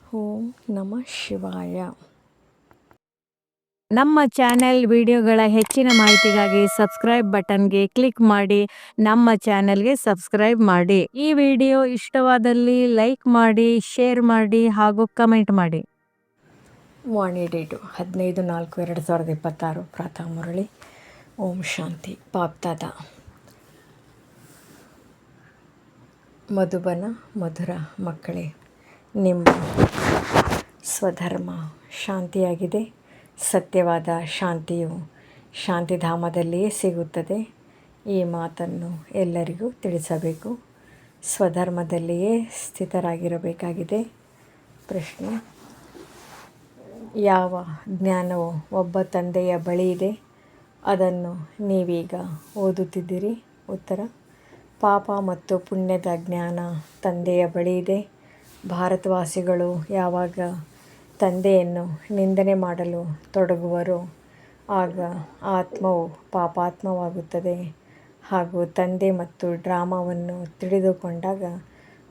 ಓಂ ನಮಃ ಶಿವಾಯ. ನಮ್ಮ ಚಾನೆಲ್ ವಿಡಿಯೋಗಳ ಹೆಚ್ಚಿನ ಮಾಹಿತಿಗಾಗಿ ಸಬ್ಸ್ಕ್ರೈಬ್ ಬಟನ್ಗೆ ಕ್ಲಿಕ್ ಮಾಡಿ ನಮ್ಮ ಚಾನೆಲ್ಗೆ ಸಬ್ಸ್ಕ್ರೈಬ್ ಮಾಡಿ. ಈ ವಿಡಿಯೋ ಇಷ್ಟವಾದಲ್ಲಿ ಲೈಕ್ ಮಾಡಿ, ಶೇರ್ ಮಾಡಿ ಹಾಗೂ ಕಮೆಂಟ್ ಮಾಡಿ. ವಾಣಿ ಡೇಟು 15/4/2026 ಪ್ರಾತಃ ಮುರಳಿ. ಓಂ ಶಾಂತಿ. ಪಾಪ್ದಾದ ಮಧುಬನ ಮಧುರ ಮಕ್ಕಳೇ, ನಿಮ್ಮ ಸ್ವಧರ್ಮ ಶಾಂತಿಯಾಗಿದೆ. ಸತ್ಯವಾದ ಶಾಂತಿಯು ಶಾಂತಿಧಾಮದಲ್ಲಿಯೇ ಸಿಗುತ್ತದೆ. ಈ ಮಾತನ್ನು ಎಲ್ಲರಿಗೂ ತಿಳಿಸಬೇಕು. ಸ್ವಧರ್ಮದಲ್ಲಿಯೇ ಸ್ಥಿತರಾಗಿರಬೇಕಾಗಿದೆ. ಪ್ರಶ್ನೆ: ಯಾವ ಜ್ಞಾನವು ಒಬ್ಬ ತಂದೆಯ ಬಳಿ ಇದೆ, ಅದನ್ನು ನೀವೀಗ ಓದುತ್ತಿದ್ದೀರಿ? ಉತ್ತರ: ಪಾಪ ಮತ್ತು ಪುಣ್ಯದ ಜ್ಞಾನ ತಂದೆಯ ಬಳಿ ಇದೆ. ಭಾರತವಾಸಿಗಳು ಯಾವಾಗ ತಂದೆಯನ್ನು ನಿಂದನೆ ಮಾಡಲು ತೊಡಗುವರೋ ಆಗ ಆತ್ಮವು ಪಾಪಾತ್ಮವಾಗುತ್ತದೆ. ಹಾಗೂ ತಂದೆ ಮತ್ತು ಡ್ರಾಮಾವನ್ನು ತಿಳಿದುಕೊಂಡಾಗ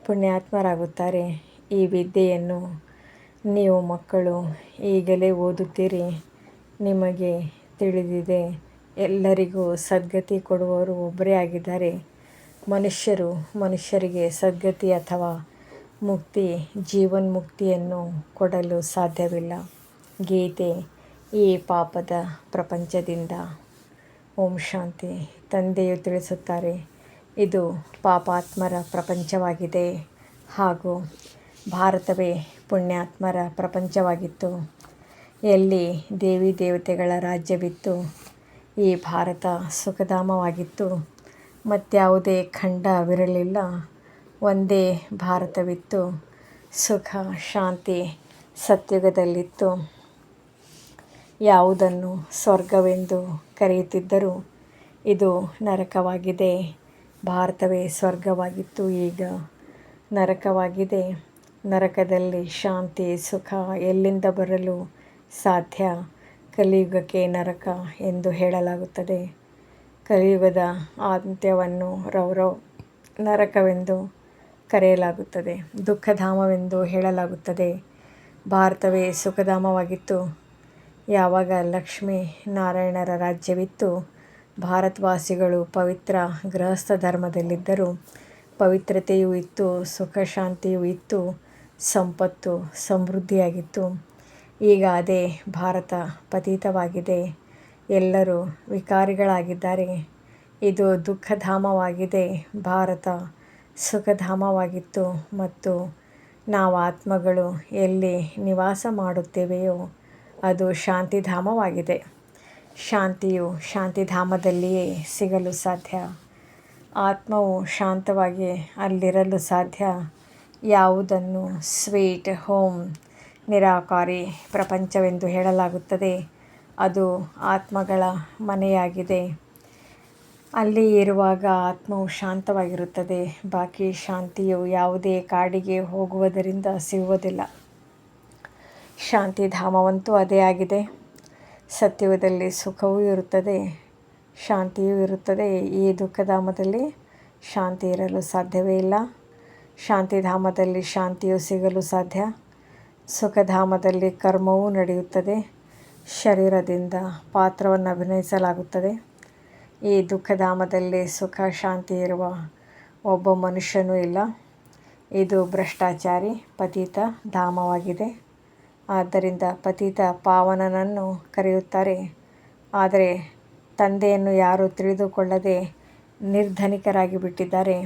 ಪುಣ್ಯಾತ್ಮರಾಗುತ್ತಾರೆ. ಈ ವಿದ್ಯೆಯನ್ನು ನೀವು ಮಕ್ಕಳು ಈಗಲೇ ಓದುತ್ತೀರಿ. ನಿಮಗೆ ತಿಳಿದಿದೆ, ಎಲ್ಲರಿಗೂ ಸದ್ಗತಿ ಕೊಡುವವರು ಒಬ್ಬರೇ ಆಗಿದ್ದಾರೆ. ಮನುಷ್ಯರು ಮನುಷ್ಯರಿಗೆ ಸದ್ಗತಿ ಅಥವಾ ಮುಕ್ತಿ, ಜೀವನ್ಮುಕ್ತಿಯನ್ನು ಕೊಡಲು ಸಾಧ್ಯವಿಲ್ಲ. ಗೀತೆ: ಈ ಪಾಪದ ಪ್ರಪಂಚದಿಂದ. ಓಂ ಶಾಂತಿ. ತಂದೆಯು ತಿಳಿಸುತ್ತಾರೆ, ಇದು ಪಾಪಾತ್ಮರ ಪ್ರಪಂಚವಾಗಿದೆ ಹಾಗೂ ಭಾರತವೇ ಪುಣ್ಯಾತ್ಮರ ಪ್ರಪಂಚವಾಗಿತ್ತು. ಎಲ್ಲಿ ದೇವಿ ದೇವತೆಗಳ ರಾಜ್ಯವಿತ್ತು, ಈ ಭಾರತ ಸುಖಧಾಮವಾಗಿತ್ತು. ಮತ್ಯಾವುದೇ ಖಂಡವಿರಲಿಲ್ಲ, ಒಂದೇ ಭಾರತವಿತ್ತು. ಸುಖ ಶಾಂತಿ ಸತ್ಯುಗದಲ್ಲಿತ್ತು. ಯಾವುದನ್ನು ಸ್ವರ್ಗವೆಂದು ಕರೆಯುತ್ತಿದ್ದರೂ ಇದು ನರಕವಾಗಿದೆ. ಭಾರತವೇ ಸ್ವರ್ಗವಾಗಿತ್ತು, ಈಗ ನರಕವಾಗಿದೆ. ನರಕದಲ್ಲಿ ಶಾಂತಿ ಸುಖ ಎಲ್ಲಿಂದ ಬರಲು ಸಾಧ್ಯ? ಕಲಿಯುಗಕ್ಕೆ ನರಕ ಎಂದು ಹೇಳಲಾಗುತ್ತದೆ. ಕಲಿಯುಗದ ಅಂತ್ಯವನ್ನು ರೌರವ್ ನರಕವೆಂದು ಕರೆಯಲಾಗುತ್ತದೆ, ದುಃಖಧಾಮವೆಂದು ಹೇಳಲಾಗುತ್ತದೆ. ಭಾರತವೇ ಸುಖಧಾಮವಾಗಿತ್ತು. ಯಾವಾಗ ಲಕ್ಷ್ಮೀ ನಾರಾಯಣರ ರಾಜ್ಯವಿತ್ತು, ಭಾರತವಾಸಿಗಳು ಪವಿತ್ರ ಗೃಹಸ್ಥ ಧರ್ಮದಲ್ಲಿದ್ದರು. ಪವಿತ್ರತೆಯೂ ಇತ್ತು, ಸುಖ ಶಾಂತಿಯೂ ಇತ್ತು, ಸಂಪತ್ತು ಸಮೃದ್ಧಿಯಾಗಿತ್ತು. ಈಗ ಅದೇ ಭಾರತ ಪತಿತವಾಗಿದೆ. ಎಲ್ಲರೂ ವಿಕಾರಿಗಳಾಗಿದ್ದಾರೆ. ಇದು ದುಃಖಧಾಮವಾಗಿದೆ. ಭಾರತ ಸುಖಧಾಮವಾಗಿತ್ತು ಮತ್ತು ನಾವು ಆತ್ಮಗಳು ಎಲ್ಲಿ ನಿವಾಸ ಮಾಡುತ್ತೇವೆಯೋ ಅದು ಶಾಂತಿಧಾಮವಾಗಿದೆ. ಶಾಂತಿಯು ಶಾಂತಿಧಾಮದಲ್ಲಿಯೇ ಸಿಗಲು ಸಾಧ್ಯ. ಆತ್ಮವು ಶಾಂತವಾಗಿ ಅಲ್ಲಿರಲು ಸಾಧ್ಯ. ಯಾವುದನ್ನು ಸ್ವೀಟ್ ಹೋಮ್, ನಿರಾಕಾರಿ ಪ್ರಪಂಚವೆಂದು ಹೇಳಲಾಗುತ್ತದೆ, ಅದು ಆತ್ಮಗಳ ಮನೆಯಾಗಿದೆ. ಅಲ್ಲಿ ಇರುವಾಗ ಆತ್ಮವು ಶಾಂತವಾಗಿರುತ್ತದೆ. ಬಾಕಿ ಶಾಂತಿಯು ಯಾವುದೇ ಕಾಡಿಗೆ ಹೋಗುವುದರಿಂದ ಸಿಗುವುದಿಲ್ಲ. ಶಾಂತಿಧಾಮವಂತೂ ಅದೇ ಆಗಿದೆ. ಸತ್ಯುಗದಲ್ಲಿ ಸುಖವೂ ಇರುತ್ತದೆ, ಶಾಂತಿಯೂ ಇರುತ್ತದೆ. ಈ ದುಃಖಧಾಮದಲ್ಲಿ ಶಾಂತಿ ಇರಲು ಸಾಧ್ಯವೇ ಇಲ್ಲ. ಶಾಂತಿಧಾಮದಲ್ಲಿ ಶಾಂತಿಯು ಸಿಗಲು ಸಾಧ್ಯ. ಸುಖಧಾಮದಲ್ಲಿ ಕರ್ಮವೂ ನಡೆಯುತ್ತದೆ. ಶರೀರದಿಂದ ಪಾತ್ರವನ್ನು ಅಭಿನಯಿಸಲಾಗುತ್ತದೆ. ಈ ದುಃಖಧಾಮದಲ್ಲಿ ಸುಖ ಶಾಂತಿ ಇರುವ ಒಬ್ಬ ಮನುಷ್ಯನೂ ಇಲ್ಲ. ಇದು ಭ್ರಷ್ಟಾಚಾರಿ ಪತಿತ ಧಾಮವಾಗಿದೆ. ಆದ್ದರಿಂದ ಪತಿತ ಪಾವನನನ್ನು ಕರೆಯುತ್ತಾರೆ. ಆದರೆ ತಂದೆಯನ್ನು ಯಾರೂ ತಿಳಿದುಕೊಳ್ಳದೆ ನಿರ್ಧನಿಕರಾಗಿ ಬಿಟ್ಟಿದ್ದಾರೆ.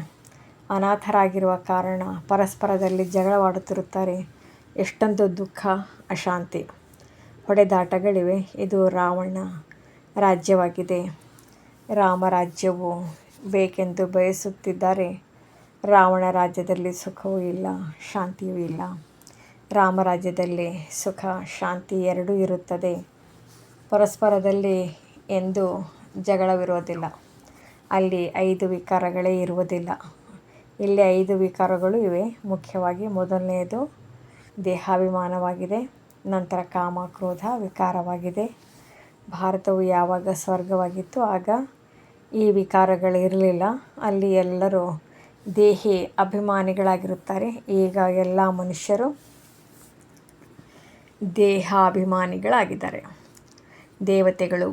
ಅನಾಥರಾಗಿರುವ ಕಾರಣ ಪರಸ್ಪರದಲ್ಲಿ ಜಗಳವಾಡುತ್ತಿರುತ್ತಾರೆ. ಎಷ್ಟೊಂದು ದುಃಖ, ಅಶಾಂತಿ, ಹೊಡೆದಾಟಗಳಿವೆ. ಇದು ರಾವಣ ರಾಜ್ಯವಾಗಿದೆ. ರಾಮರಾಜ್ಯವು ಬೇಕೆಂದು ಬಯಸುತ್ತಿದ್ದಾರೆ. ರಾವಣ ರಾಜ್ಯದಲ್ಲಿ ಸುಖವೂ ಇಲ್ಲ, ಶಾಂತಿಯೂ ಇಲ್ಲ. ರಾಮರಾಜ್ಯದಲ್ಲಿ ಸುಖ ಶಾಂತಿ ಎರಡೂ ಇರುತ್ತದೆ. ಪರಸ್ಪರದಲ್ಲಿ ಎಂದೂ ಜಗಳವಿರುವುದಿಲ್ಲ. ಅಲ್ಲಿ 5 ವಿಕಾರಗಳೇ ಇರುವುದಿಲ್ಲ. ಇಲ್ಲಿ 5 ವಿಕಾರಗಳು ಇವೆ. ಮುಖ್ಯವಾಗಿ ಮೊದಲನೆಯದು ದೇಹಾಭಿಮಾನವಾಗಿದೆ. ನಂತರ ಕಾಮ ಕ್ರೋಧ ವಿಕಾರವಾಗಿದೆ. ಭಾರತವು ಯಾವಾಗ ಸ್ವರ್ಗವಾಗಿತ್ತು ಆಗ ಈ ವಿಕಾರಗಳಿರಲಿಲ್ಲ. ಅಲ್ಲಿ ಎಲ್ಲರೂ ದೇಹಿ ಅಭಿಮಾನಿಗಳಾಗಿರುತ್ತಾರೆ. ಈಗ ಎಲ್ಲ ಮನುಷ್ಯರು ದೇಹಾಭಿಮಾನಿಗಳಾಗಿದ್ದಾರೆ. ದೇವತೆಗಳು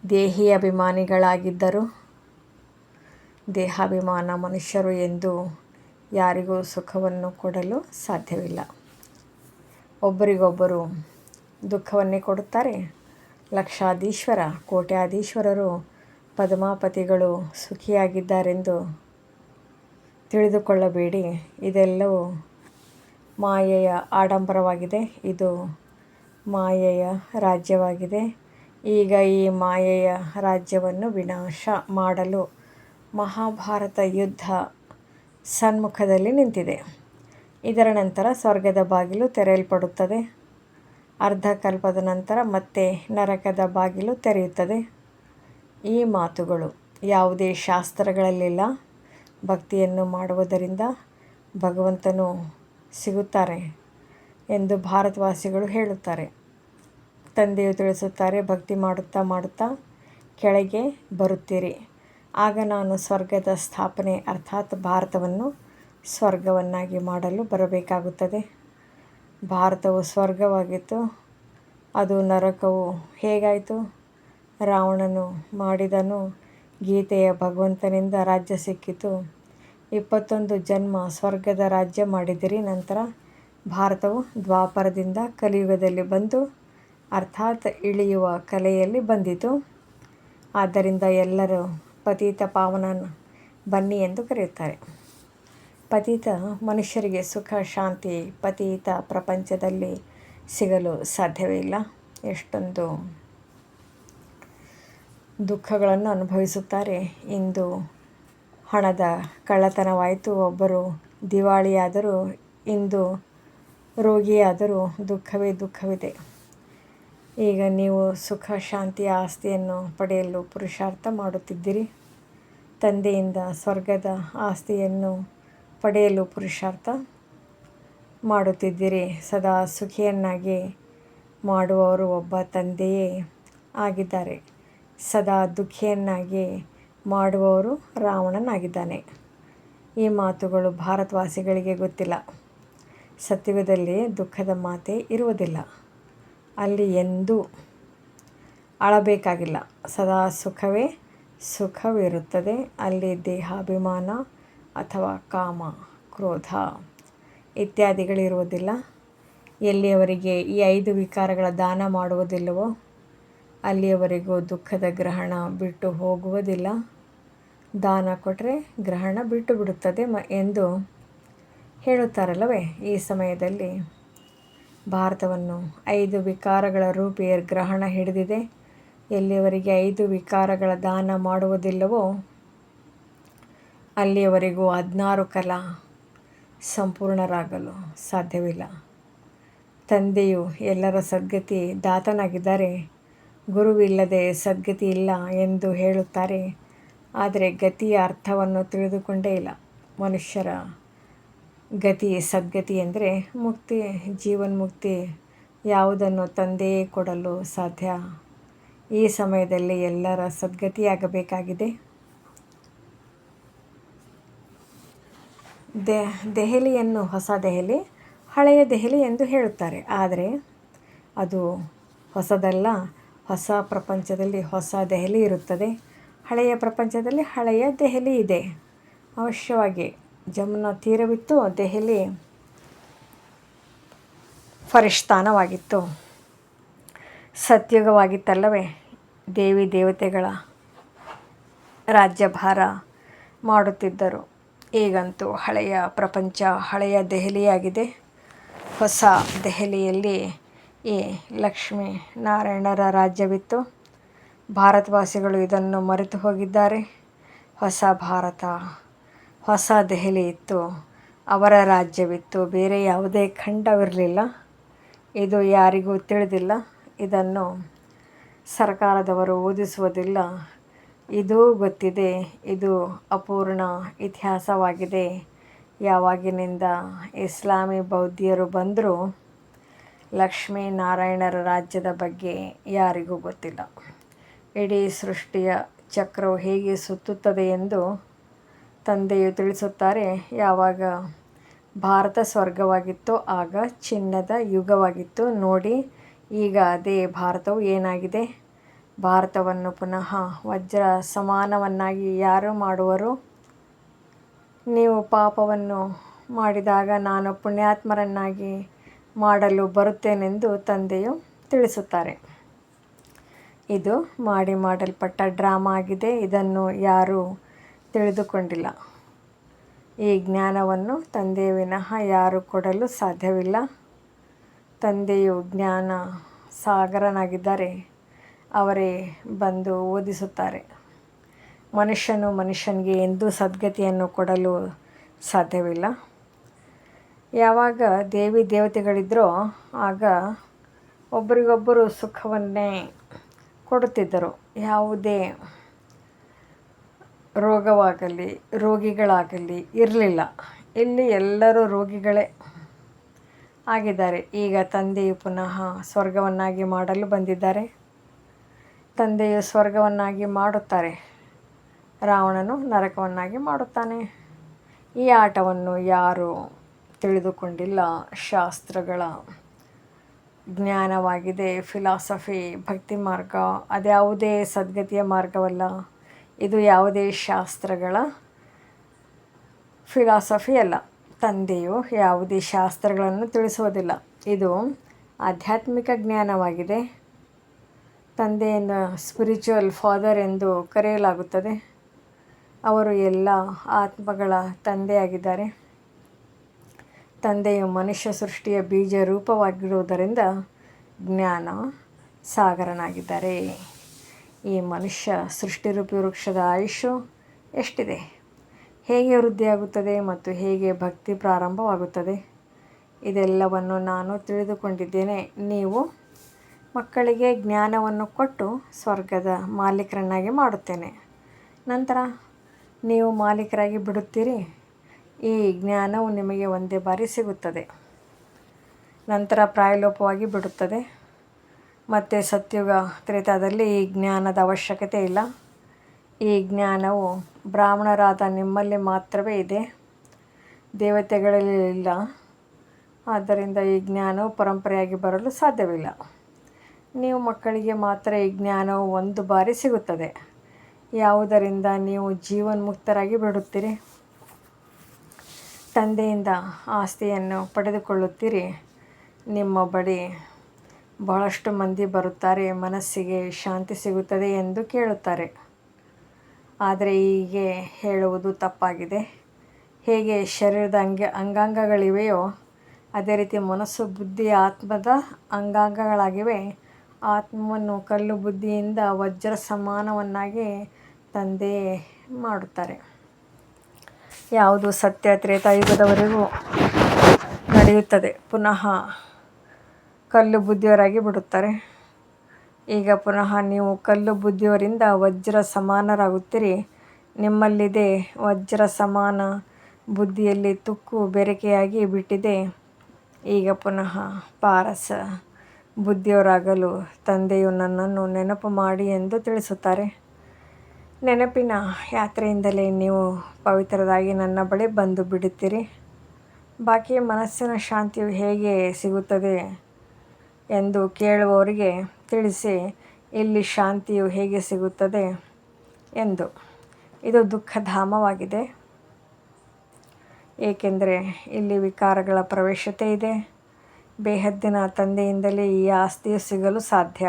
ದೇಹಿ ಅಭಿಮಾನಿಗಳಾಗಿದ್ದರು. ದೇಹಾಭಿಮಾನ ಮನುಷ್ಯರು ಎಂದು ಯಾರಿಗೂ ಸುಖವನ್ನು ಕೊಡಲು ಸಾಧ್ಯವಿಲ್ಲ. ಒಬ್ಬರಿಗೊಬ್ಬರು ದುಃಖವನ್ನೇ ಕೊಡುತ್ತಾರೆ. ಲಕ್ಷಾಧೀಶ್ವರ ಕೋಟ್ಯಾಧೀಶ್ವರರು ಪದ್ಮಾಪತಿಗಳು ಸುಖಿಯಾಗಿದ್ದಾರೆಂದು ತಿಳಿದುಕೊಳ್ಳಬೇಡಿ. ಇದೆಲ್ಲವೂ ಮಾಯೆಯ ಆಡಂಬರವಾಗಿದೆ. ಇದು ಮಾಯೆಯ ರಾಜ್ಯವಾಗಿದೆ. ಈಗ ಈ ಮಾಯೆಯ ರಾಜ್ಯವನ್ನು ವಿನಾಶ ಮಾಡಲು ಮಹಾಭಾರತ ಯುದ್ಧ ಸನ್ಮುಖದಲ್ಲಿ ನಿಂತಿದೆ. ಇದರ ನಂತರ ಸ್ವರ್ಗದ ಬಾಗಿಲು ತೆರೆಯಲ್ಪಡುತ್ತದೆ. ಅರ್ಧ ಕಲ್ಪದ ನಂತರ ಮತ್ತೆ ನರಕದ ಬಾಗಿಲು ತೆರೆಯುತ್ತದೆ. ಈ ಮಾತುಗಳು ಯಾವುದೇ ಶಾಸ್ತ್ರಗಳಲ್ಲಿಲ್ಲ. ಭಕ್ತಿಯನ್ನು ಮಾಡುವುದರಿಂದ ಭಗವಂತನು ಸಿಗುತ್ತಾರೆ ಎಂದು ಭಾರತವಾಸಿಗಳು ಹೇಳುತ್ತಾರೆ. ತಂದೆಯು ತಿಳಿಸುತ್ತಾರೆ, ಭಕ್ತಿ ಮಾಡುತ್ತಾ ಮಾಡುತ್ತಾ ಕೆಳಗೆ ಬರುತ್ತೀರಿ. ಆಗ ನಾನು ಸ್ವರ್ಗದ ಸ್ಥಾಪನೆ ಅರ್ಥಾತ್ ಭಾರತವನ್ನು ಸ್ವರ್ಗವನ್ನಾಗಿ ಮಾಡಲು ಬರಬೇಕಾಗುತ್ತದೆ. ಭಾರತವು ಸ್ವರ್ಗವಾಗಿತ್ತು, ಅದು ನರಕವು ಹೇಗಾಯಿತು? ರಾವಣನು ಮಾಡಿದನು. ಗೀತೆಯ ಭಗವಂತನಿಂದ ರಾಜ್ಯ ಸಿಕ್ಕಿತು. 21 ಜನ್ಮ ಸ್ವರ್ಗದ ರಾಜ್ಯ ಮಾಡಿದಿರಿ. ನಂತರ ಭಾರತವು ದ್ವಾಪರದಿಂದ ಕಲಿಯುಗದಲ್ಲಿ ಬಂದು ಅರ್ಥಾತ್ ಇಳಿಯುವ ಕಲೆಯಲ್ಲಿ ಬಂದಿತು. ಆದ್ದರಿಂದ ಎಲ್ಲರೂ ಪತಿತ ಪಾವನ ಬನ್ನಿ ಎಂದು ಕರೆಯುತ್ತಾರೆ. ಪತಿತ ಮನುಷ್ಯರಿಗೆ ಸುಖ ಶಾಂತಿ ಪತಿತ ಪ್ರಪಂಚದಲ್ಲಿ ಸಿಗಲು ಸಾಧ್ಯವೇ ಇಲ್ಲ. ಎಷ್ಟೊಂದು ದುಃಖಗಳನ್ನು ಅನುಭವಿಸುತ್ತಾರೆ. ಇಂದು ಹಣದ ಕಳ್ಳತನವಾಯಿತು, ಒಬ್ಬರು ದಿವಾಳಿಯಾದರು, ಇಂದು ರೋಗಿಯಾದರೂ ದುಃಖವಿದೆ. ಈಗ ನೀವು ಸುಖ ಶಾಂತಿಯ ಆಸ್ತಿಯನ್ನು ಪಡೆಯಲು ಪುರುಷಾರ್ಥ ಮಾಡುತ್ತಿದ್ದೀರಿ. ತಂದೆಯಿಂದ ಸ್ವರ್ಗದ ಆಸ್ತಿಯನ್ನು ಪಡೆಯಲು ಪುರುಷಾರ್ಥ ಮಾಡುತ್ತಿದ್ದೀರಿ. ಸದಾ ಸುಖಿಯನ್ನಾಗಿ ಮಾಡುವವರು ಒಬ್ಬ ತಂದೆಯೇ ಆಗಿದ್ದಾರೆ. ಸದಾ ದುಃಖಿಯನ್ನಾಗಿ ಮಾಡುವವರು ರಾವಣನಾಗಿದ್ದಾನೆ. ಈ ಮಾತುಗಳು ಭಾರತವಾಸಿಗಳಿಗೆ ಗೊತ್ತಿಲ್ಲ. ಸತ್ಯುಗದಲ್ಲಿ ದುಃಖದ ಮಾತೇ ಇರುವುದಿಲ್ಲ. ಅಲ್ಲಿ ಎಂದೂ ಅಳಬೇಕಾಗಿಲ್ಲ. ಸದಾ ಸುಖವಿರುತ್ತದೆ. ಅಲ್ಲಿ ದೇಹಾಭಿಮಾನ ಅಥವಾ ಕಾಮ, ಕ್ರೋಧ ಇತ್ಯಾದಿಗಳಿರುವುದಿಲ್ಲ. ಎಲ್ಲಿಯವರೆಗೆ ಈ 5 ವಿಕಾರಗಳ ದಾನ ಮಾಡುವುದಿಲ್ಲವೋ ಅಲ್ಲಿಯವರೆಗೂ ದುಃಖದ ಗ್ರಹಣ ಬಿಟ್ಟು ಹೋಗುವುದಿಲ್ಲ. ದಾನ ಕೊಟ್ಟರೆ ಗ್ರಹಣ ಬಿಟ್ಟು ಬಿಡುತ್ತದೆ ಎಂದು ಹೇಳುತ್ತಾರಲ್ಲವೇ? ಈ ಸಮಯದಲ್ಲಿ ಭಾರತವನ್ನು 5 ವಿಕಾರಗಳ ರೂಪಿ ಗ್ರಹಣ ಹಿಡಿದಿದೆ. ಎಲ್ಲಿಯವರೆಗೆ 5 ವಿಕಾರಗಳ ದಾನ ಮಾಡುವುದಿಲ್ಲವೋ ಅಲ್ಲಿಯವರೆಗೂ 16 ಕಲಾ ಸಂಪೂರ್ಣರಾಗಲು ಸಾಧ್ಯವಿಲ್ಲ. ತಂದೆಯು ಎಲ್ಲರ ಸದ್ಗತಿ ದಾತನಾಗಿದ್ದಾರೆ. ಗುರುವಿಲ್ಲದೆ ಸದ್ಗತಿ ಇಲ್ಲ ಎಂದು ಹೇಳುತ್ತಾರೆ. ಆದರೆ ಗತಿಯ ಅರ್ಥವನ್ನು ತಿಳಿದುಕೊಂಡೇ ಇಲ್ಲ. ಮನುಷ್ಯರ ಗತಿ ಸದ್ಗತಿ ಎಂದರೆ ಮುಕ್ತಿ, ಜೀವನ್ಮುಕ್ತಿ. ಯಾವುದನ್ನು ತಂದೆಯೇ ಕೊಡಲು ಸಾಧ್ಯ? ಈ ಸಮಯದಲ್ಲಿ ಎಲ್ಲರ ಸದ್ಗತಿಯಾಗಬೇಕಾಗಿದೆ. ದೆಹಲಿಯನ್ನು ಹೊಸ ದೆಹಲಿ, ಹಳೆಯ ದೆಹಲಿ ಎಂದು ಹೇಳುತ್ತಾರೆ. ಆದರೆ ಅದು ಹೊಸದಲ್ಲ. ಹೊಸ ಪ್ರಪಂಚದಲ್ಲಿ ಹೊಸ ದೆಹಲಿ ಇರುತ್ತದೆ. ಹಳೆಯ ಪ್ರಪಂಚದಲ್ಲಿ ಹಳೆಯ ದೆಹಲಿ ಇದೆ. ಅವಶ್ಯವಾಗಿ ಜಮುನಾ ತೀರವಿತ್ತು. ದೆಹಲಿ ಫರಿಷ್ತಾನವಾಗಿತ್ತು. ಸತ್ಯುಗವಾಗಿತ್ತಲ್ಲವೇ? ದೇವಿ ದೇವತೆಗಳ ರಾಜ್ಯಭಾರ ಮಾಡುತ್ತಿದ್ದರು. ಈಗಂತೂ ಹಳೆಯ ಪ್ರಪಂಚ ಹಳೆಯ ದೆಹಲಿಯಾಗಿದೆ. ಹೊಸ ದೆಹಲಿಯಲ್ಲಿ ಈ ಲಕ್ಷ್ಮೀ ನಾರಾಯಣರ ರಾಜ್ಯವಿತ್ತು. ಭಾರತವಾಸಿಗಳು ಇದನ್ನು ಮರೆತು ಹೋಗಿದ್ದಾರೆ. ಹೊಸ ಭಾರತ, ಹೊಸ ದೆಹಲಿ ಇತ್ತು. ಅವರ ರಾಜ್ಯವಿತ್ತು. ಬೇರೆ ಯಾವುದೇ ಖಂಡವಿರಲಿಲ್ಲ. ಇದು ಯಾರಿಗೂ ತಿಳಿದಿಲ್ಲ. ಇದನ್ನು ಸರ್ಕಾರದವರು ಓದಿಸುವುದಿಲ್ಲ. ಇದೂ ಗೊತ್ತಿದೆ. ಇದು ಅಪೂರ್ಣ ಇತಿಹಾಸವಾಗಿದೆ. ಯಾವಾಗಿನಿಂದ ಇಸ್ಲಾಮಿ ಬೌದ್ಧಿಯರು ಬಂದರೂ ಲಕ್ಷ್ಮೀ ನಾರಾಯಣರ ರಾಜ್ಯದ ಬಗ್ಗೆ ಯಾರಿಗೂ ಗೊತ್ತಿಲ್ಲ. ಇಡೀ ಸೃಷ್ಟಿಯ ಚಕ್ರವು ಹೇಗೆ ಸುತ್ತುತ್ತದೆ ಎಂದು ತಂದೆಯು ತಿಳಿಸುತ್ತಾರೆ. ಯಾವಾಗ ಭಾರತ ಸ್ವರ್ಗವಾಗಿತ್ತು, ಆಗ ಚಿನ್ನದ ಯುಗವಾಗಿತ್ತು. ನೋಡಿ ಈಗ ಅದೇ ಭಾರತವು ಏನಾಗಿದೆ. ಭಾರತವನ್ನು ಪುನಃ ವಜ್ರ ಸಮಾನವನ್ನಾಗಿ ಯಾರು ಮಾಡುವರು? ನೀವು ಪಾಪವನ್ನು ಮಾಡಿದಾಗ ನಾನು ಪುಣ್ಯಾತ್ಮರನ್ನಾಗಿ ಮಾಡಲು ಬರುತ್ತೇನೆಂದು ತಂದೆಯು ತಿಳಿಸುತ್ತಾರೆ. ಇದು ಮಾಡಲ್ಪಟ್ಟ ಡ್ರಾಮಾ ಆಗಿದೆ. ಇದನ್ನು ಯಾರೂ ತಿಳಿದುಕೊಂಡಿಲ್ಲ. ಈ ಜ್ಞಾನವನ್ನು ತಂದೆಯ ವಿನಃ ಯಾರೂ ಕೊಡಲು ಸಾಧ್ಯವಿಲ್ಲ. ತಂದೆಯು ಜ್ಞಾನ ಸಾಗರನಾಗಿದ್ದಾರೆ. ಅವರೇ ಬಂದು ಓದಿಸುತ್ತಾರೆ. ಮನುಷ್ಯನು ಮನುಷ್ಯನಿಗೆ ಎಂದೂ ಸದ್ಗತಿಯನ್ನು ಕೊಡಲು ಸಾಧ್ಯವಿಲ್ಲ. ಯಾವಾಗ ದೇವಿ ದೇವತೆಗಳಿದ್ದರೋ ಆಗ ಒಬ್ಬರಿಗೊಬ್ಬರು ಸುಖವನ್ನೇ ಕೊಡುತ್ತಿದ್ದರು. ಯಾವುದೇ ರೋಗಿಗಳಾಗಲಿ ಇರಲಿಲ್ಲ. ಇಲ್ಲಿ ಎಲ್ಲರೂ ರೋಗಿಗಳೇ ಆಗಿದ್ದಾರೆ. ಈಗ ತಂದೆಯು ಪುನಃ ಸ್ವರ್ಗವನ್ನಾಗಿ ಮಾಡಲು ಬಂದಿದ್ದಾರೆ. ತಂದೆಯು ಸ್ವರ್ಗವನ್ನಾಗಿ ಮಾಡುತ್ತಾರೆ, ರಾವಣನು ನರಕವನ್ನಾಗಿ ಮಾಡುತ್ತಾನೆ. ಈ ಆಟವನ್ನು ಯಾರೂ ತಿಳಿದುಕೊಂಡಿಲ್ಲ. ಶಾಸ್ತ್ರಗಳ ಜ್ಞಾನವಾಗಿದೆ. ಫಿಲಾಸಫಿ, ಭಕ್ತಿ ಮಾರ್ಗ ಅದ್ಯಾವುದೇ ಸದ್ಗತಿಯ ಮಾರ್ಗವಲ್ಲ. ಇದು ಯಾವುದೇ ಶಾಸ್ತ್ರಗಳ ಫಿಲಾಸಫಿ ಅಲ್ಲ. ತಂದೆಯು ಯಾವುದೇ ಶಾಸ್ತ್ರಗಳನ್ನು ತಿಳಿಸುವುದಿಲ್ಲ. ಇದು ಆಧ್ಯಾತ್ಮಿಕ ಜ್ಞಾನವಾಗಿದೆ. ತಂದೆಯನ್ನು ಸ್ಪಿರಿಚುವಲ್ ಫಾದರ್ ಎಂದು ಕರೆಯಲಾಗುತ್ತದೆ. ಅವರು ಎಲ್ಲ ಆತ್ಮಗಳ ತಂದೆಯಾಗಿದ್ದಾರೆ. ತಂದೆಯು ಮನುಷ್ಯ ಸೃಷ್ಟಿಯ ಬೀಜ ರೂಪವಾಗಿರುವುದರಿಂದ ಜ್ಞಾನ ಸಾಗರನಾಗಿದ್ದಾರೆ. ಈ ಮನುಷ್ಯ ಸೃಷ್ಟಿರೂಪಿ ವೃಕ್ಷದ ಆಯುಷ್ಯು ಎಷ್ಟಿದೆ, ಹೇಗೆ ವೃದ್ಧಿಯಾಗುತ್ತದೆ ಮತ್ತು ಹೇಗೆ ಭಕ್ತಿ ಪ್ರಾರಂಭವಾಗುತ್ತದೆ, ಇದೆಲ್ಲವನ್ನು ನಾನು ತಿಳಿದುಕೊಂಡಿದ್ದೇನೆ. ನೀವು ಮಕ್ಕಳಿಗೆ ಜ್ಞಾನವನ್ನು ಕೊಟ್ಟು ಸ್ವರ್ಗದ ಮಾಲೀಕರನ್ನಾಗಿ ಮಾಡುತ್ತೇನೆ. ನಂತರ ನೀವು ಮಾಲೀಕರಾಗಿ ಬಿಡುತ್ತೀರಿ. ಈ ಜ್ಞಾನವು ನಿಮಗೆ ಒಂದೇ ಬಾರಿ ಸಿಗುತ್ತದೆ, ನಂತರ ಪ್ರಾಯಲೋಪವಾಗಿ ಬಿಡುತ್ತದೆ. ಮತ್ತು ಸತ್ಯುಗ ತ್ರೇತಾದಲ್ಲಿ ಈ ಜ್ಞಾನದ ಅವಶ್ಯಕತೆ ಇಲ್ಲ. ಈ ಜ್ಞಾನವು ಬ್ರಾಹ್ಮಣರಾದ ನಿಮ್ಮಲ್ಲಿ ಮಾತ್ರವೇ ಇದೆ, ದೇವತೆಗಳಲ್ಲಿ ಇಲ್ಲ. ಆದ್ದರಿಂದ ಈ ಜ್ಞಾನವು ಪರಂಪರೆಯಾಗಿ ಬರಲು ಸಾಧ್ಯವಿಲ್ಲ. ನೀವು ಮಕ್ಕಳಿಗೆ ಮಾತ್ರ ಈ ಜ್ಞಾನವು ಒಂದು ಬಾರಿ ಸಿಗುತ್ತದೆ. ಯಾವುದರಿಂದ ನೀವು ಜೀವನ್ಮುಕ್ತರಾಗಿ ಬಿಡುತ್ತೀರಿ. ತಂದೆಯಿಂದ ಆಸ್ತಿಯನ್ನು ಪಡೆದುಕೊಳ್ಳುತ್ತೀರಿ. ನಿಮ್ಮ ಬಳಿ ಬಹಳಷ್ಟು ಮಂದಿ ಬರುತ್ತಾರೆ. ಮನಸ್ಸಿಗೆ ಶಾಂತಿ ಸಿಗುತ್ತದೆ ಎಂದು ಕೇಳುತ್ತಾರೆ. ಆದರೆ ಹೀಗೆ ಹೇಳುವುದು ತಪ್ಪಾಗಿದೆ. ಹೇಗೆ ಶರೀರದ ಅಂಗಾಂಗಗಳಿವೆಯೋ ಅದೇ ರೀತಿ ಮನಸ್ಸು, ಬುದ್ಧಿ ಆತ್ಮದ ಅಂಗಾಂಗಗಳಾಗಿವೆ. ಆತ್ಮವನ್ನು ಕಲ್ಲು ಬುದ್ಧಿಯಿಂದ ವಜ್ರ ಸಮಾನವನ್ನಾಗಿ ತಂದೆ ಮಾಡುತ್ತಾರೆ. ಯಾವುದು ಸತ್ಯ ತ್ರೇತಾಯುಗದವರೆಗೂ ನಡೆಯುತ್ತದೆ. ಪುನಃ ಕಲ್ಲು ಬುದ್ಧಿಯವರಾಗಿ ಬಿಡುತ್ತಾರೆ. ಈಗ ಪುನಃ ನೀವು ಕಲ್ಲು ಬುದ್ಧಿಯವರಿಂದ ವಜ್ರ ಸಮಾನರಾಗುತ್ತೀರಿ. ನಿಮ್ಮಲ್ಲಿದೆ ವಜ್ರ ಸಮಾನ ಬುದ್ಧಿಯಲ್ಲಿ ತುಕ್ಕು ಬೆರಕೆಯಾಗಿ ಬಿಟ್ಟಿದೆ. ಈಗ ಪುನಃ ಪಾರಸ ಬುದ್ಧಿಯವರಾಗಲು ತಂದೆಯು ನನ್ನನ್ನು ನೆನಪು ಮಾಡಿ ಎಂದು ತಿಳಿಸುತ್ತಾರೆ. ನೆನಪಿನ ಯಾತ್ರೆಯಿಂದಲೇ ನೀವು ಪವಿತ್ರರಾಗಿ ನನ್ನ ಬಳಿ ಬಂದು ಬಿಡುತ್ತೀರಿ. ಬಾಕಿ ಮನಸ್ಸಿನ ಶಾಂತಿಯು ಹೇಗೆ ಸಿಗುತ್ತದೆ ಎಂದು ಕೇಳುವವರಿಗೆ ತಿಳಿಸಿ, ಇಲ್ಲಿ ಶಾಂತಿಯು ಹೇಗೆ ಸಿಗುತ್ತದೆ ಎಂದು. ಇದು ದುಃಖಧಾಮವಾಗಿದೆ, ಏಕೆಂದರೆ ಇಲ್ಲಿ ವಿಕಾರಗಳ ಪ್ರವೇಶತೆ ಇದೆ. ಬೇಹದ್ದಿನ ತಂದೆಯಿಂದಲೇ ಈ ಆಸ್ತಿಯು ಸಿಗಲು ಸಾಧ್ಯ.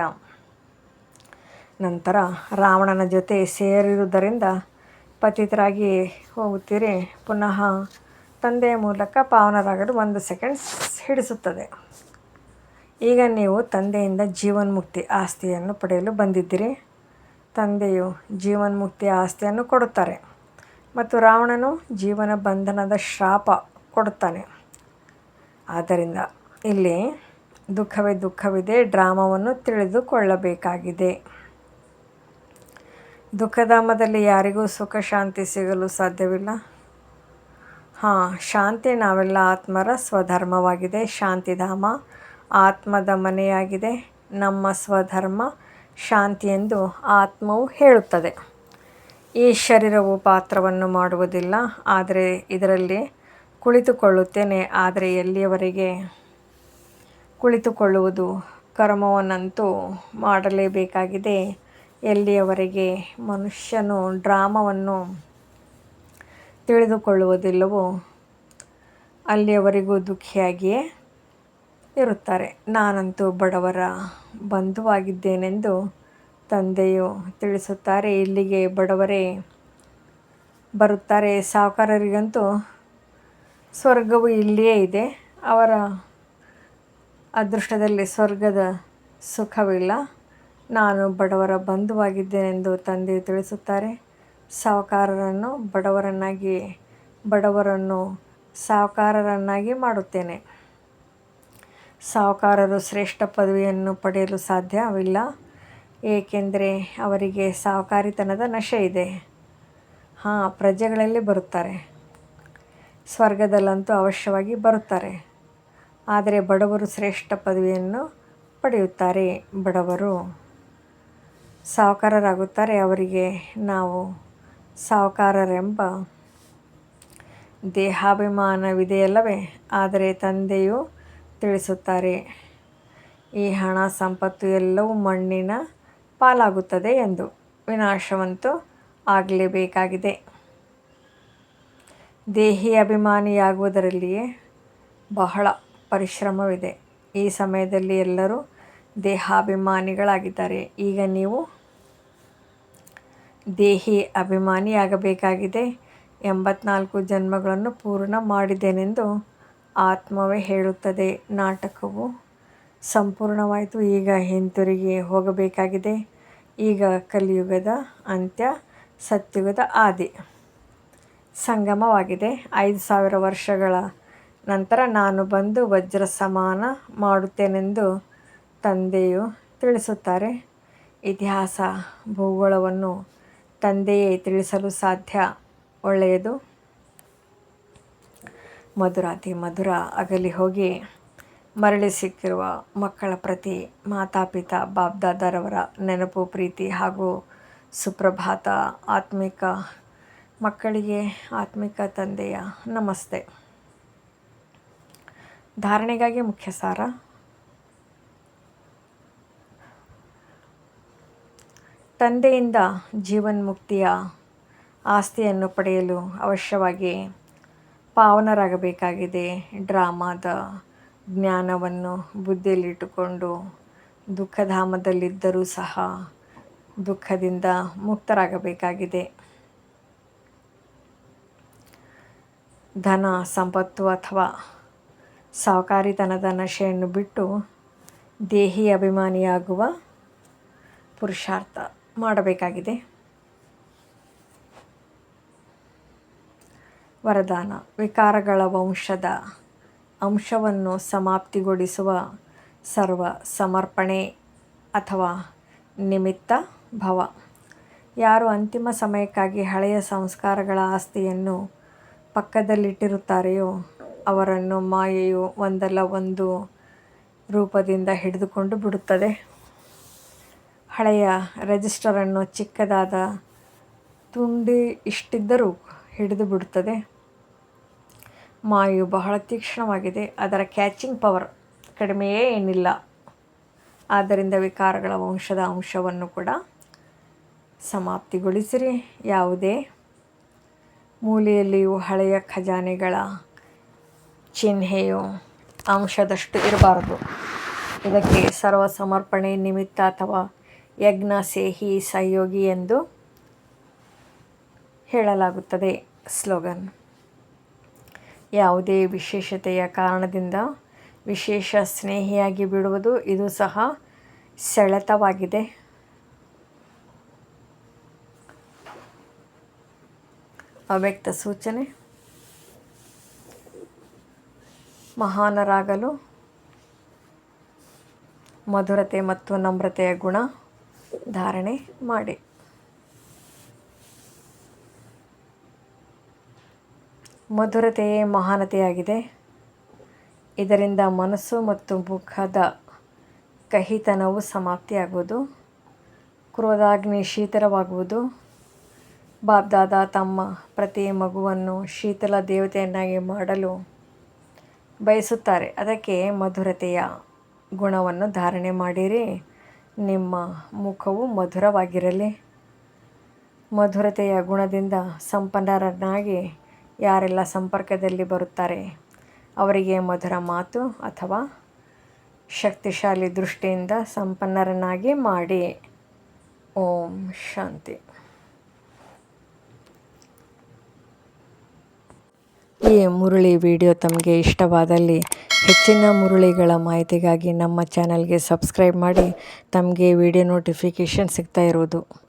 ನಂತರ ರಾವಣನ ಜೊತೆ ಸೇರಿರುವುದರಿಂದ ಪತಿತರಾಗಿ ಹೋಗುತ್ತೀರಿ. ಪುನಃ ತಂದೆಯ ಮೂಲಕ ಪಾವನರಾಗಲು 1 ಸೆಕೆಂಡ್ ಹಿಡಿಸುತ್ತದೆ. ಈಗ ನೀವು ತಂದೆಯಿಂದ ಜೀವನ್ಮುಕ್ತಿ ಆಸ್ತಿಯನ್ನು ಪಡೆಯಲು ಬಂದಿದ್ದೀರಿ. ತಂದೆಯು ಜೀವನ್ಮುಕ್ತಿ ಆಸ್ತಿಯನ್ನು ಕೊಡುತ್ತಾರೆ ಮತ್ತು ರಾವಣನು ಜೀವನ ಬಂಧನದ ಶಾಪ ಕೊಡುತ್ತಾನೆ. ಆದ್ದರಿಂದ ಇಲ್ಲಿ ದುಃಖವಿದೆ. ಡ್ರಾಮಾವನ್ನು ತಿಳಿದುಕೊಳ್ಳಬೇಕಾಗಿದೆ. ದುಃಖಧಾಮದಲ್ಲಿ ಯಾರಿಗೂ ಸುಖ ಶಾಂತಿ ಸಿಗಲು ಸಾಧ್ಯವಿಲ್ಲ. ಶಾಂತಿ ನಾವೆಲ್ಲ ಆತ್ಮರ ಸ್ವಧರ್ಮವಾಗಿದೆ. ಶಾಂತಿಧಾಮ ಆತ್ಮದ ಮನೆಯಾಗಿದೆ. ನಮ್ಮ ಸ್ವಧರ್ಮ ಶಾಂತಿ ಎಂದು ಆತ್ಮವು ಹೇಳುತ್ತದೆ. ಈ ಶರೀರವು ಪಾತ್ರವನ್ನು ಮಾಡುವುದಿಲ್ಲ, ಆದರೆ ಇದರಲ್ಲಿ ಕುಳಿತುಕೊಳ್ಳುತ್ತೇನೆ. ಆದರೆ ಎಲ್ಲಿಯವರೆಗೆ ಕುಳಿತುಕೊಳ್ಳುವುದು? ಕರ್ಮವನ್ನಂತೂ ಮಾಡಲೇಬೇಕಾಗಿದೆ. ಎಲ್ಲಿಯವರೆಗೆ ಮನುಷ್ಯನು ಡ್ರಾಮವನ್ನು ತಿಳಿದುಕೊಳ್ಳುವುದಿಲ್ಲವೋ ಅಲ್ಲಿಯವರೆಗೂ ದುಃಖಿಯಾಗಿಯೇ ಇರುತ್ತಾರೆ. ನಾನಂತೂ ಬಡವರ ಬಂಧುವಾಗಿದ್ದೇನೆಂದು ತಂದೆಯು ತಿಳಿಸುತ್ತಾರೆ. ಇಲ್ಲಿಗೆ ಬಡವರೇ ಬರುತ್ತಾರೆ. ಸಾಹುಕಾರರಿಗಂತೂ ಸ್ವರ್ಗವು ಇಲ್ಲಿಯೇ ಇದೆ. ಅವರ ಅದೃಷ್ಟದಲ್ಲಿ ಸ್ವರ್ಗದ ಸುಖವಿಲ್ಲ. ನಾನು ಬಡವರ ಬಂಧುವಾಗಿದ್ದೇನೆಂದು ತಂದೆಯು ತಿಳಿಸುತ್ತಾರೆ. ಸಾಹುಕಾರರನ್ನು ಬಡವರನ್ನಾಗಿ, ಬಡವರನ್ನು ಸಾಹುಕಾರರನ್ನಾಗಿ ಮಾಡುತ್ತೇನೆ. ಸಾಹುಕಾರರು ಶ್ರೇಷ್ಠ ಪದವಿಯನ್ನು ಪಡೆಯಲು ಸಾಧ್ಯವಿಲ್ಲ, ಏಕೆಂದರೆ ಅವರಿಗೆ ಸಾಹುಕಾರಿತನದ ನಶೆ ಇದೆ. ಪ್ರಜೆಗಳಲ್ಲಿ ಬರುತ್ತಾರೆ, ಸ್ವರ್ಗದಲ್ಲಂತೂ ಅವಶ್ಯವಾಗಿ ಬರುತ್ತಾರೆ. ಆದರೆ ಬಡವರು ಶ್ರೇಷ್ಠ ಪದವಿಯನ್ನು ಪಡೆಯುತ್ತಾರೆ. ಬಡವರು ಸಾಹುಕಾರರಾಗುತ್ತಾರೆ. ಅವರಿಗೆ ನಾವು ಸಾಹುಕಾರರೆಂಬ ದೇಹಾಭಿಮಾನವಿದೆಯಲ್ಲವೇ? ಆದರೆ ತಂದೆಯು ತಿಳಿಸುತ್ತಾರೆ, ಈ ಹಣ ಸಂಪತ್ತು ಎಲ್ಲವೂ ಮಣ್ಣಿನ ಪಾಲಾಗುತ್ತದೆ ಎಂದು. ವಿನಾಶವಂತೂ ಆಗಲೇಬೇಕಾಗಿದೆ. ದೇಹಿ ಅಭಿಮಾನಿಯಾಗುವುದರಲ್ಲಿಯೇ ಬಹಳ ಪರಿಶ್ರಮವಿದೆ. ಈ ಸಮಯದಲ್ಲಿ ಎಲ್ಲರೂ ದೇಹಾಭಿಮಾನಿಗಳಾಗಿದ್ದಾರೆ. ಈಗ ನೀವು ದೇಹಿ ಅಭಿಮಾನಿಯಾಗಬೇಕಾಗಿದೆ. 84 ಜನ್ಮಗಳನ್ನು ಪೂರ್ಣ ಮಾಡಿದ್ದೇನೆಂದು ಆತ್ಮವೇ ಹೇಳುತ್ತದೆ. ನಾಟಕವು ಸಂಪೂರ್ಣವಾಯಿತು. ಈಗ ಹಿಂತಿರುಗಿ ಹೋಗಬೇಕಾಗಿದೆ. ಈಗ ಕಲಿಯುಗದ ಅಂತ್ಯ, ಸತ್ಯುಗದ ಆದಿ ಸಂಗಮವಾಗಿದೆ. 5000 ವರ್ಷಗಳ ನಂತರ ನಾನು ಬಂದು ವಜ್ರ ಸಮಾನ ಮಾಡುತ್ತೇನೆಂದು ತಂದೆಯು ತಿಳಿಸುತ್ತಾರೆ. ಇತಿಹಾಸ ಭೂಗೋಳವನ್ನು ತಂದೆಯೇ ತಿಳಿಸಲು ಸಾಧ್ಯ. ಒಳ್ಳೆಯದು. ಮಧುರಾತಿ ಮಧುರ ಅಗಲಿ ಹೋಗಿ ಮರಳಿ ಸಿಕ್ಕಿರುವ ಮಕ್ಕಳ ಪ್ರತಿ ಮಾತಾಪಿತಾ ಬಾಬ್ದಾದರವರ ನೆನಪು, ಪ್ರೀತಿ ಹಾಗೂ ಸುಪ್ರಭಾತ. ಆತ್ಮಿಕ ಮಕ್ಕಳಿಗೆ ಆತ್ಮಿಕ ತಂದೆಯ ನಮಸ್ತೆ. ಧಾರಣೆಗಾಗಿ ಮುಖ್ಯ ಸಾರ. ತಂದೆಯಿಂದ ಜೀವನ್ಮುಕ್ತಿಯ ಆಸ್ತಿಯನ್ನು ಪಡೆಯಲು ಅವಶ್ಯವಾಗಿ ಪಾವನರಾಗಬೇಕಾಗಿದೆ. ಡ್ರಾಮಾದ ಜ್ಞಾನವನ್ನು ಬುದ್ಧಿಯಲ್ಲಿಟ್ಟುಕೊಂಡು ದುಃಖಧಾಮದಲ್ಲಿದ್ದರೂ ಸಹ ದುಃಖದಿಂದ ಮುಕ್ತರಾಗಬೇಕಾಗಿದೆ. ಧನ, ಸಂಪತ್ತು ಅಥವಾ ಸಾಹುಕಾರಿತನದ ನಶೆಯನ್ನು ಬಿಟ್ಟು ದೇಹಿ ಅಭಿಮಾನಿಯಾಗುವ ಪುರುಷಾರ್ಥ ಮಾಡಬೇಕಾಗಿದೆ. ವರದಾನ: ವಿಕಾರಗಳ ವಂಶದ ಅಂಶವನ್ನು ಸಮಾಪ್ತಿಗೊಳಿಸುವ ಸರ್ವ ಸಮರ್ಪಣೆ ಅಥವಾ ನಿಮಿತ್ತ ಭವ. ಯಾರು ಅಂತಿಮ ಸಮಯಕ್ಕಾಗಿ ಹಳೆಯ ಸಂಸ್ಕಾರಗಳ ಆಸ್ತಿಯನ್ನು ಪಕ್ಕದಲ್ಲಿಟ್ಟಿರುತ್ತಾರೆಯೋ ಅವರನ್ನು ಮಾಯೆಯು ಒಂದಲ್ಲ ಒಂದು ರೂಪದಿಂದ ಹಿಡಿದುಕೊಂಡು ಬಿಡುತ್ತದೆ. ಹಳೆಯ ರಿಜಿಸ್ಟರನ್ನು ಚಿಕ್ಕದಾದ ತುಂಡು ಇಷ್ಟಿದ್ದರೂ ಹಿಡಿದು ಬಿಡುತ್ತದೆ. ಮಾಯೆಯು ಬಹಳ ತೀಕ್ಷ್ಣವಾಗಿದೆ. ಅದರ ಕ್ಯಾಚಿಂಗ್ ಪವರ್ ಕಡಿಮೆಯೇ ಏನಿಲ್ಲ. ಆದ್ದರಿಂದ ವಿಕಾರಗಳ ವಂಶದ ಅಂಶವನ್ನು ಕೂಡ ಸಮಾಪ್ತಿಗೊಳಿಸಿರಿ. ಯಾವುದೇ ಮೂಲೆಯಲ್ಲಿಯೂ ಹಳೆಯ ಖಜಾನೆಗಳ ಚಿಹ್ನೆಯು ಅಂಶದಷ್ಟು ಇರಬಾರದು. ಇದಕ್ಕೆ ಸರ್ವ ಸಮರ್ಪಣೆ, ನಿಮಿತ್ತ ಅಥವಾ ಯಜ್ಞ, ಸೇಹಿ, ಸಹಯೋಗಿ ಎಂದು ಹೇಳಲಾಗುತ್ತದೆ. ಸ್ಲೋಗನ್: ಯಾವುದೇ ವಿಶೇಷತೆಯ ಕಾರಣದಿಂದ ವಿಶೇಷ ಸ್ನೇಹಿಯಾಗಿ ಬಿಡುವುದು ಇದು ಸಹ ಸೆಳೆತವಾಗಿದೆ. ಅವ್ಯಕ್ತ ಸೂಚನೆ: ಮಹಾನರಾಗಲು ಮಧುರತೆ ಮತ್ತು ನಮ್ರತೆಯ ಗುಣ ಧಾರಣೆ ಮಾಡಿ. ಮಧುರತೆಯೇ ಮಹಾನತೆಯಾಗಿದೆ. ಇದರಿಂದ ಮನಸ್ಸು ಮತ್ತು ಮುಖದ ಕಹಿತನವು ಸಮಾಪ್ತಿಯಾಗುವುದು. ಕ್ರೋಧಾಗ್ನಿ ಶೀತಲವಾಗುವುದು. ಬಾಬ್ದಾದ ತಮ್ಮ ಪ್ರತಿ ಮಗುವನ್ನು ಶೀತಲ ದೇವತೆಯನ್ನಾಗಿ ಮಾಡಲು ಬಯಸುತ್ತಾರೆ. ಅದಕ್ಕೆ ಮಧುರತೆಯ ಗುಣವನ್ನು ಧಾರಣೆ ಮಾಡಿರಿ. ನಿಮ್ಮ ಮುಖವು ಮಧುರವಾಗಿರಲಿ. ಮಧುರತೆಯ ಗುಣದಿಂದ ಸಂಪನ್ನರನ್ನಾಗಿ ಯಾರೆಲ್ಲ ಸಂಪರ್ಕದಲ್ಲಿ ಬರುತ್ತಾರೆ ಅವರಿಗೆ ಮಧುರ ಮಾತು ಅಥವಾ ಶಕ್ತಿಶಾಲಿ ದೃಷ್ಟಿಯಿಂದ ಸಂಪನ್ನರನ್ನಾಗಿ ಮಾಡಿ. ಓಂ ಶಾಂತಿ. ಈ ಮುರಳಿ ವಿಡಿಯೋ ತಮಗೆ ಇಷ್ಟವಾದಲ್ಲಿ ಹೆಚ್ಚಿನ ಮುರಳಿಗಳ ಮಾಹಿತಿಗಾಗಿ ನಮ್ಮ ಚಾನಲ್ಗೆ ಸಬ್ಸ್ಕ್ರೈಬ್ ಮಾಡಿ. ತಮಗೆ ವಿಡಿಯೋ ನೋಟಿಫಿಕೇಷನ್ ಸಿಗ್ತಾ ಇರೋದು.